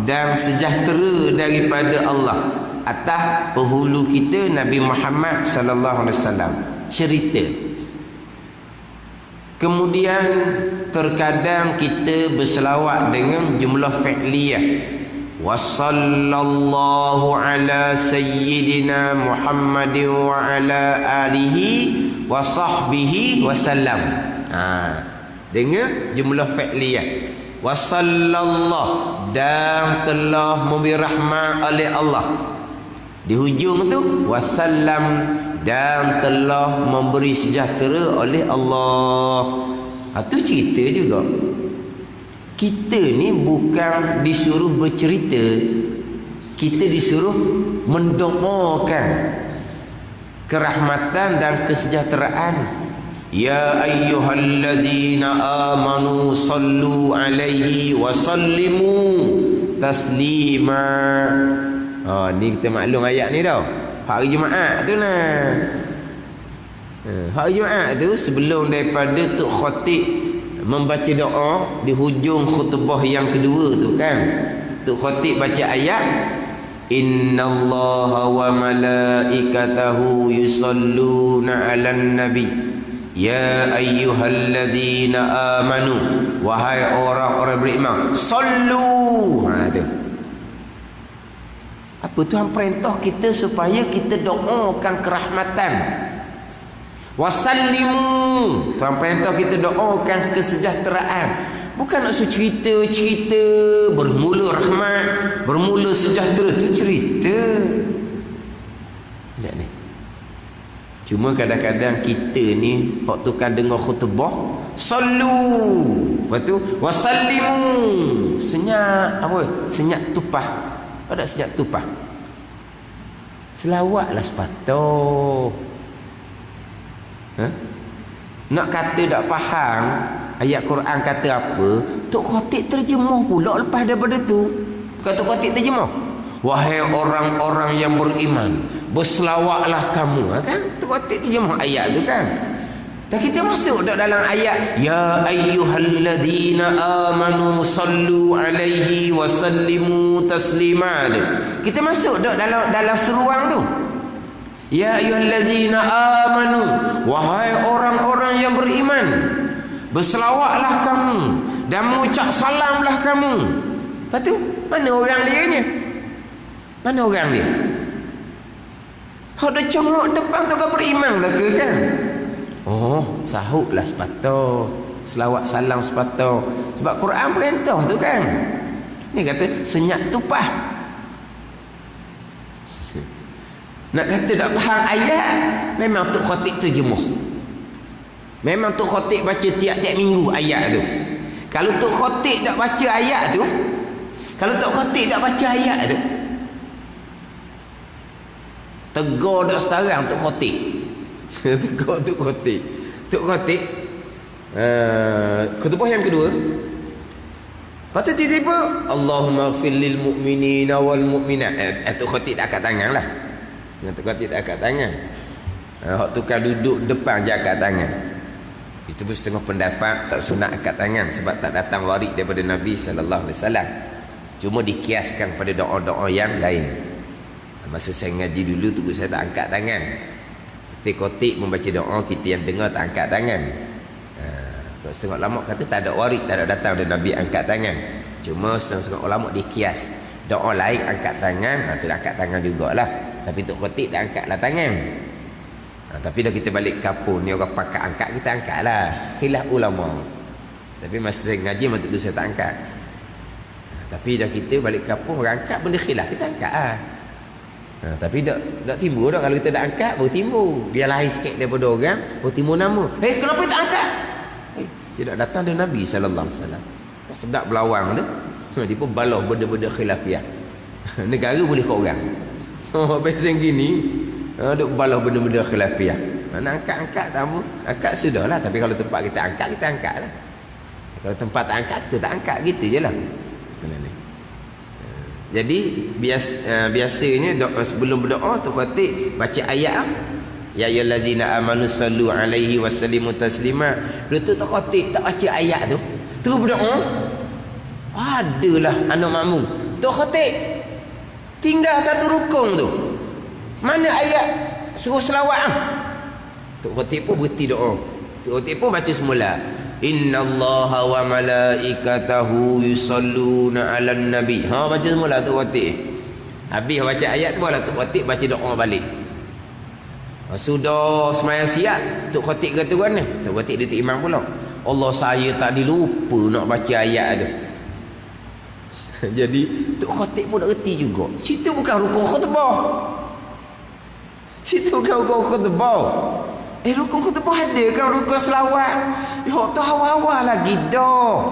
dan sejahtera daripada Allah atas penghulu kita Nabi Muhammad sallallahu alaihi wasallam. Cerita. Kemudian terkadang kita berselawat dengan jumlah fi'liyah. Wa sallallahu ala sayyidina Muhammadin wa ala alihi wa sahbihi wa sallam. Dengan jumlah fi'liyah. Wa sallallahu, dan telah memberi rahmat oleh Allah. Di hujung tu wasallam, dan telah memberi sejahtera oleh Allah. Itu cerita juga. Kita ni bukan disuruh bercerita, kita disuruh mendoakan kerahmatan dan kesejahteraan. Ya ayyuhalladzina amanu sallu alaihi wa sallimu taslima. Ni kita maklum ayat ni dah. Hari Jumaat tu lah. Hari Jumaat tu sebelum daripada Tok Khatib membaca doa di hujung khutbah yang kedua tu kan, Tok Khatib baca ayat innallaha wa malaikatahu yusalluna 'alan nabi ya ayyuhalladzina amanu, wahai orang-orang beriman, sallu. Tu apa Tuhan perintah kita supaya kita doakan kerahmatan. Wasallimu, Tuhan perintah kita doakan kesejahteraan. Bukan nak suruh cerita-cerita bermula rahmat, bermula sejahtera. Tu cerita. Lihat ni. Cuma kadang-kadang kita ni waktu kan dengar khutbah, sallu, lepas tu wasallimu, senyap apa? Senyap tupah. Pada senyap tupah. Selawatlah sepatut. Nak kata tak faham ayat Quran kata apa, Tok Khatib terjemah pula lepas daripada tu. Bukan Tok Khatib terjemah, wahai orang-orang yang beriman, berselawatlah kamu, kan? Tok Khatib terjemah ayat tu kan. Dan kita masuk dalam ayat ya ayyuhalladzina amanu sallu alaihi wa sallimu taslima. Kita masuk dalam seruang tu. Ya ayyuhalladzina amanu, wahai orang-orang yang beriman, berselawatlah kamu dan mengucap salamlah kamu. Lepas tu mana orang dia nya? Mana orang dia? Hak dah congok depan tu kau beriman lah ke kan? Oh, sahutlah sepatut, selawat salam sepatut. Sebab Quran perintah tu kan. Ni kata senyap tupah. Nak kata tak faham ayat, memang Tok Khatib terjemah. Memang Tok Khatib baca tiap-tiap minggu ayat tu. Kalau Tok Khatib tak baca ayat tu, Kalau Tok Khatib tak baca ayat tu, tegur dak sekarang Tok Khatib. Tegur Tok Khatib. Tok Khatib khutbah yang kedua. Lepas tu tiba-tiba Allahumma ighfir lil mu'minina wal mu'minat. Tok Khatib tak angkat tangan lah. Tok Khatib tak angkat tangan. Hak tukar duduk depan je angkat tangan. Itu pun setengah pendapat tak sunat angkat tangan sebab tak datang warid daripada Nabi sallallahu alaihi wasallam. Cuma dikiaskan pada doa-doa yang lain. Masa saya ngaji dulu tu saya tak angkat tangan. Kotik membaca doa, kita yang dengar tak angkat tangan. Setengah ulama kata tak ada warid, tak ada datang dari Nabi angkat tangan. Cuma setengah ulama dikias. Doa lain angkat tangan, tu angkat tangan jugalah. Tapi untuk kotik tak angkatlah tangan. Tapi dah kita balik kapur ni orang pakat angkat, kita angkat lah. Khilaf ulama. Tapi masa saya ngaji waktu tu saya tak angkat. Tapi dah kita balik kapur orang angkat benda khilaf, kita angkat lah. Tapi tak timbul dah. Kalau kita tak angkat baru timbul. Biar lahir sikit daripada orang baru timbul nama. Kenapa tak angkat? Tidak datang dari Nabi sallallahu alaihi wasallam. Tak sedap belawang tu. Dia pun balah benda-benda khilafiah. Negara boleh ke orang. Biasa gini duk balah benda-benda khilafiah. Nak angkat-angkat tamu, angkat sudahlah. Tapi kalau tempat kita angkat lah. Kalau tempat tak angkat, kita tak angkat, gitu je lah. Jadi biasanya sebelum berdoa tu Khatib baca ayat lah. Ya ayyuhallazina amanu sallu alaihi wasallimu taslima. Lepas tu Khatib tak baca ayat tu, terus berdoa. Adalah anak makmum Tok Khatib tinggal satu rukun tu, mana ayat suruh selawat ah? Tok Khatib pun berhenti doa. Tok Khatib pun baca semula, innallaha wa malaikatahu yusalluna 'alan nabi. Baca semula Tok Khatib. Habis baca ayat tu barulah Tok Khatib baca doa balik. Sudah semayang siap, Tok Khatib kata kan ni, Tok Khatib dia tu imam pula. Allah, saya tadi lupa nak baca ayat tu. Jadi Tok Khatib pun nak reti juga. Situ bukan rukun khutbah. Situ bukan rukun khutbah. Rukun khutbah ada kan, rukun selawat. Tu awal-awal lagi dah.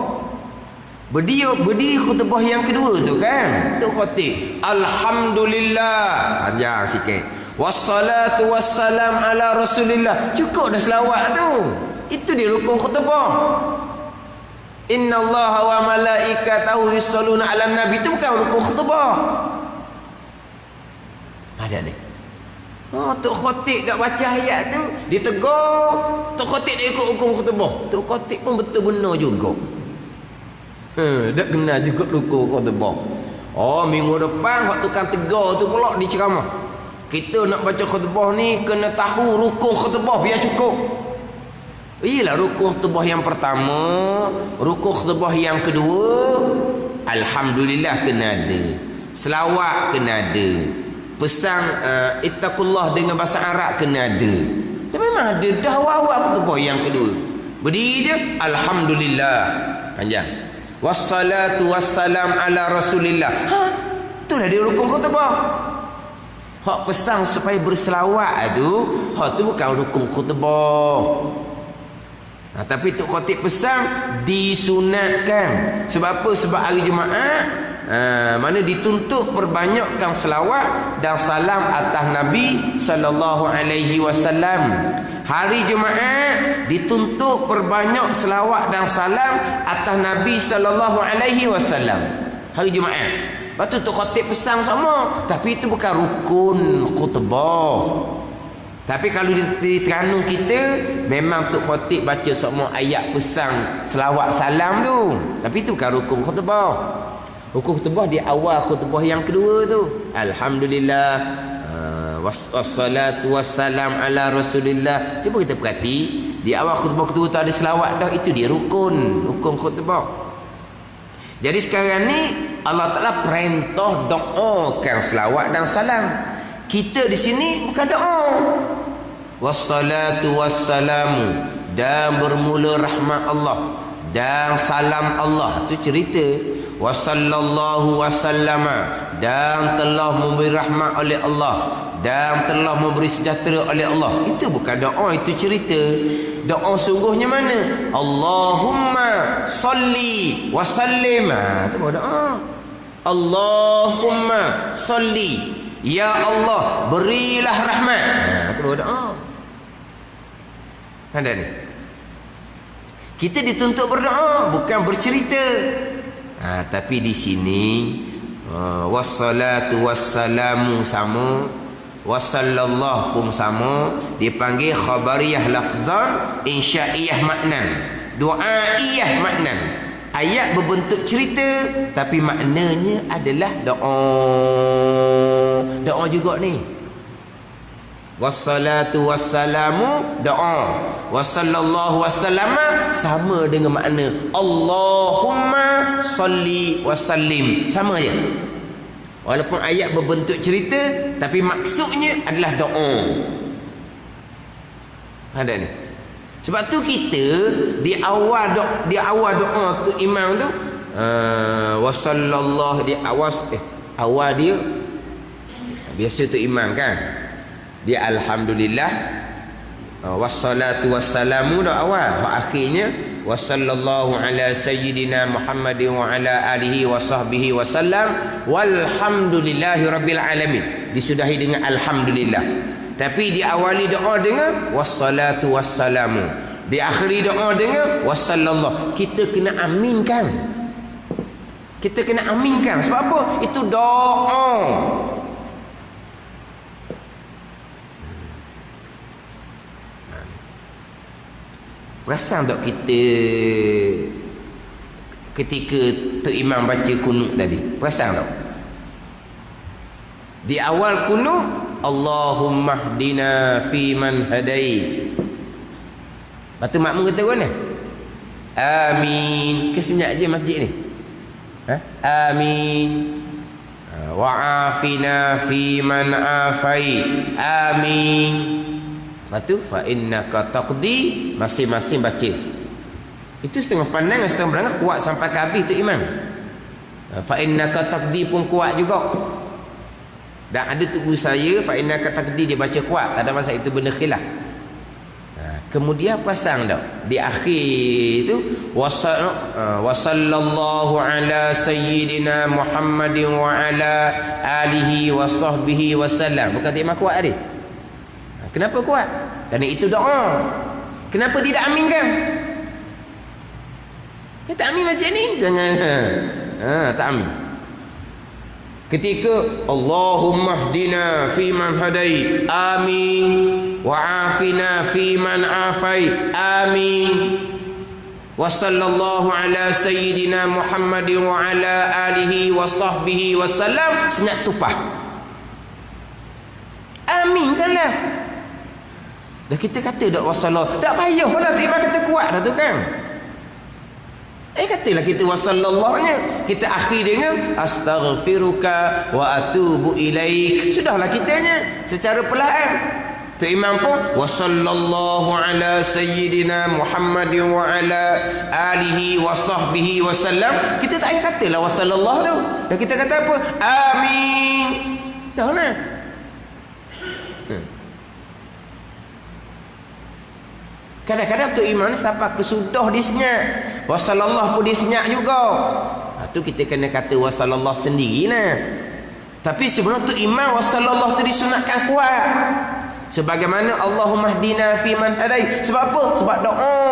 Berdiri khutbah yang kedua tu kan, Tok Khatib alhamdulillah, panjang sikit. Wassalatu wassalam ala rasulillah. Cukup dah selawat tu. Itu dia rukun khutbah. Innallaha wa malaikatahu yusalluna 'alan nabi. Itu bukan rukun khutbah. Ada ni. Tok Khatib tak baca ayat tu, dia tegur. Tok Khatib dia ikut rukun khutbah. Tok Khatib pun betul benar juga. Tak kena juga rukun khutbah. Minggu depan hak tukang tegur tu pula diceramah. Kita nak baca khutbah ni kena tahu rukun khutbah biar cukup. Ialah rukun khutbah yang pertama, rukun khutbah yang kedua, alhamdulillah kena ada. Selawat kena ada. Pesan ittaqullah dengan bahasa Arab kena ada. Dan memang ada dah awal khutbah yang kedua. Berdiri je alhamdulillah. Panjang. Wassalatu wassalam ala rasulillah. Itulah dia rukun khutbah. Hak pesan supaya berselawat tu, hak tu bukan rukun khutbah. Tapi Tok Khatib pesan disunatkan. Sebab apa? Sebab hari Jumaat mana dituntut perbanyakkan selawat dan salam atas Nabi sallallahu alaihi wasallam. Hari Jumaat dituntut perbanyak selawat dan salam atas Nabi sallallahu alaihi wasallam. Hari Jumaat. Lepas tu Tok Khatib pesan sama, tapi itu bukan rukun khutbah. Tapi kalau di Terengganu kita memang Tok Khatib baca semua ayat pesan selawat salam tu. Tapi itu bukan rukun khutbah. Rukun khutbah di awal khutbah yang kedua tu. Alhamdulillah, wassalatu wassalam ala rasulillah. Cuba kita perhati, di awal khutbah kedua tu ada selawat dah, itu dia rukun khutbah. Jadi sekarang ni Allah Ta'ala perintah doakan selawat dan salam. Kita di sini bukan doa. Wassalatu wassalamu, dan bermula rahmat Allah dan salam Allah. Itu cerita. Wassallallahu wasallama, dan telah memberi rahmat oleh Allah dan telah memberi sejahtera oleh Allah. Itu bukan doa, itu cerita. Doa sungguhnya mana? Allahumma salli wa sallim. Itu bukan doa. Allahumma salli, ya Allah berilah rahmat. Itu baru doa. Ada ni. Kita dituntut berdoa, bukan bercerita. Tapi di sini wassalatu wassalamu sama, wassallallahu pun sama, dipanggil khabariyah lafzan, insyaiyah maknan, duaiyah maknan. Ayat berbentuk cerita tapi maknanya adalah doa. Doa juga ni. Wassalatu wassalamu doa, wassallallahu wassallama sama dengan makna Allahumma salli wasallim, sama je. Walaupun ayat berbentuk cerita tapi maksudnya adalah doa. Ada ni. Sebab tu kita di awal doa tu imam tu wasallallahu di awal dia biasa tu imam kan, dia alhamdulillah wassalatu wassalamu dah awal, akhirnya wasallallahu ala sayyidina Muhammadin wa ala alihi wa sahbihi wasallam walhamdulillahi rabbil alamin, disudahi dengan alhamdulillah. Tapi diawali doa dengan wassalatu wassalamu, diakhiri doa dengan wassallallahu. Kita kena aminkan. Kita kena aminkan. Sebab apa? Itu doa. Perasan tak kita ketika Tok Imam baca kunut tadi? Perasan tak? Di awal kunut Allahumma hdina fi man hadait. Lepas tu makmum kata mana? Amin. Kesenyap je masjid ni. Amin. Wa'afina fi man afai. Amin. Lepas tu fa innaka taqdi, masing-masing baca. Itu setengah pandang, setengah berangkat kuat sampai ke habis tu imam. Fa innaka taqdi pun kuat juga. Dan ada tugu saya fa innaka taqdi dia baca kuat, tak ada masa itu benda khilaf. Kemudian pasang dah di akhir itu wasallallahu ala sayyidina Muhammadin wa ala alihi wa sahbihi wasallam. Bukan imam kuat tadi. Kenapa kuat? Kerana itu doa. Kenapa tidak aminkan? Tak amin macam ni. Jangan. Tak amin. Ketika Allahumma hdina fi man hadai, amin, wa afina fi man afai, amin, wa sallallahu ala sayyidina Muhammadin wa ala alihi wa sahbihi wa sallam, senyap tupah. Amin kanlah. Dah kita kata dak wasallallahu, tak payah lah tu imam kata kuat dah tu kan. Katalah kita wasallallahnya, kita akhir dengan astaghfiruka wa atubu ilaik. Sudahlah kitanya secara perlahan. Tu imam pun wasallallahu ala sayyidina Muhammadin wa ala alihi wa sahbihi wasallam. Kita tak payah katalah wasallallahu tu. Dan kita kata apa? Amin. Dah lah. Kadang-kadang tu imam ni sampai kesudah disenyak, wasallallahu pun disenyak juga. Tu kita kena kata wasallallahu sendirilah. Tapi sebenarnya tu imam wasallallahu tu disunatkan kuat. Sebagaimana Allahumma hdina fi man hadai. Sebab apa? Sebab doa.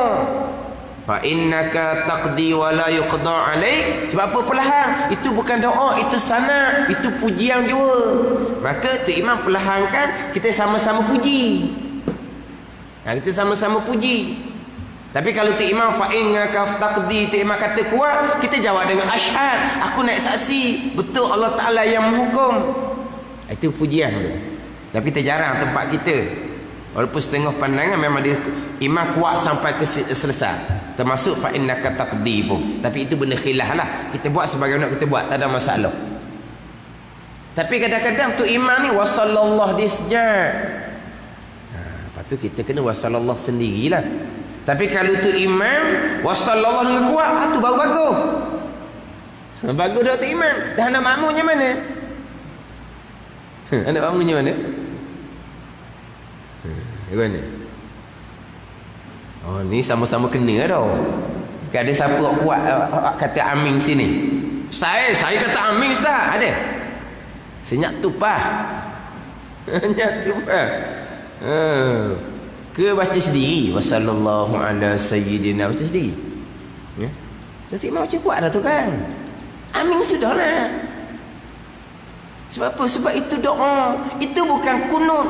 Fa innaka taqdi wa la yuqda alaik. Sebab apa perlahan? Itu bukan doa, itu sana, itu pujian juga. Maka tu imam perlahankan, kita sama-sama puji. Kita sama-sama puji. Tapi kalau tu imam fa innaka taqdi, tu imam kata kuat, kita jawab dengan asyhad, aku naik saksi betul Allah Taala yang menghukum. Itu pujian tu. Tapi terjarang tempat kita. Walaupun setengah pandangan memang dia imam kuat sampai ke selesai. Termasuk fa innaka taqdi pun. Tapi itu benda khilaf lah. Kita buat sebagaimana kita buat, tak ada masalah. Tapi kadang-kadang tu imam ni wasallallahu disejak. Tu kita kena wasallallahu sendirilah. Tapi kalau tu imam wasallallahu dengan kuat, tu baru bagus. Bagus dah tu imam. Dah anak makmumnya mana? Anak makmumnya mana? Mana? Oh, ni sama-sama kena dah. Ada siapa kuat kata amin sini? Saya kata amin Ustaz. Ada? Senyak tupah. Senyak tupah. Ke baca sendiri. Wassallallahu ala sayyidina. Baca sendiri. Ya. Nanti mau macam kuat dah tu kan. Amin sudahlah. Sebab apa? Sebab itu doa. Itu bukan kunut.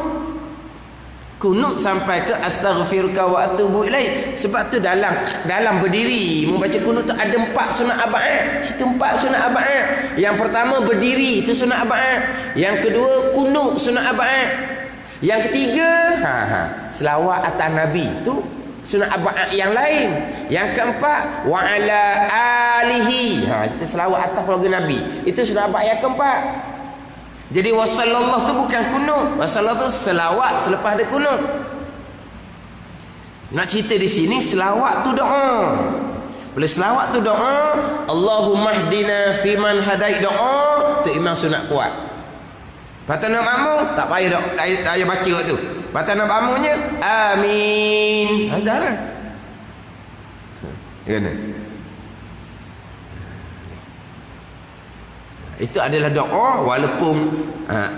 Kunut sampai ke astaghfiruka wa atubu ilaih. Sebab tu dalam berdiri membaca kunut tu ada 4 sunat abad. Situ 4 sunat abad. Yang pertama berdiri, itu sunat abad. Yang kedua kunut, sunat abad. Yang ketiga selawat atas Nabi, tu sunat abad yang lain. Yang keempat wa ala alihi, kita selawat atas keluarga Nabi, itu sunat abad yang keempat. Jadi wasallallahu tu bukan kunut. Wasallallahu tu selawat selepas ada kunut. Nak cerita di sini selawat tu doa. Bila selawat tu doa, Allahumma hdina fiman hadait, doa tu imam sunat kuat. Patut nak makmum tak payah dah ayat baca tu. Patut nak makmumnya amin. Dah lah. Kena. Itu adalah doa walaupun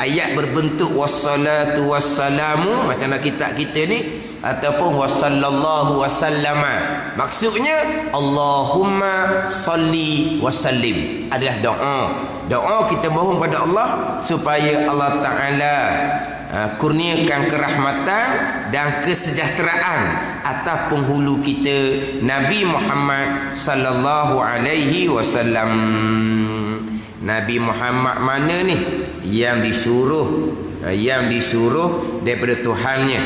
ayat berbentuk wassalatu wassalamu macam dalam kitab kita ni, ataupun wassallallahu wasallama. Maksudnya Allahumma salli wasallim adalah doa. Doa kita mohon pada Allah supaya Allah Ta'ala kurniakan kerahmatan dan kesejahteraan atas penghulu kita Nabi Muhammad sallallahu alaihi wasallam. Nabi Muhammad mana ni yang disuruh daripada Tuhannya,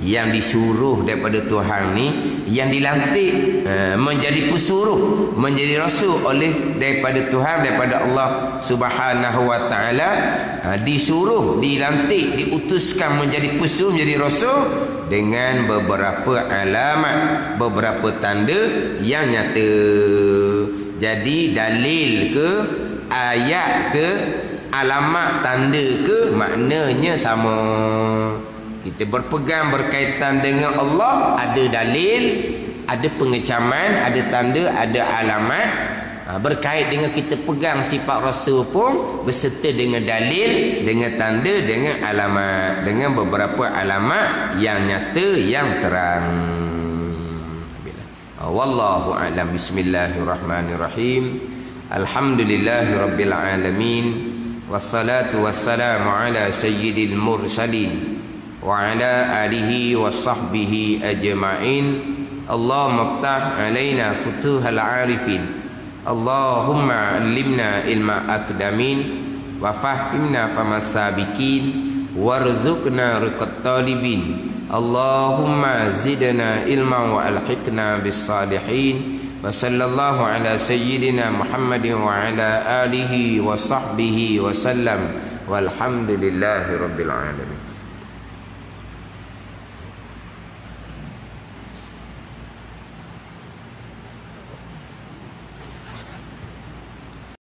yang disuruh daripada Tuhan ni, yang dilantik menjadi pesuruh, menjadi rasul oleh daripada Tuhan, daripada Allah Subhanahu wa taala, disuruh, dilantik, diutuskan menjadi pesuruh, menjadi rasul dengan beberapa alamat, beberapa tanda yang nyata. Jadi dalil ke, ayat ke, alamat, tanda ke, maknanya sama. Kita berpegang berkaitan dengan Allah, ada dalil, ada pengecaman, ada tanda, ada alamat. Berkait dengan kita pegang sifat Rasul pun berserta dengan dalil, dengan tanda, dengan alamat, dengan beberapa alamat yang nyata, yang terang. Wallahu a'lam. Bismillahirrahmanirrahim. Alhamdulillahirabbil alamin. Wassalatu wassalamu ala sayyidil mursalin wa ala alihi wa sahbihi ajma'in. Allahumma iftah alaina futuhal arifin. Allahumma allimna ilma aqdamin wa fahimna famas sabiqin warzuqna riqat talibin. Allahumma zidna ilman wa alhiqna bis salihin. Wa sallallahu ala sayyidina Muhammadin wa ala alihi wa sahbihi wa sallam. Walhamdulillahi rabbil alamin.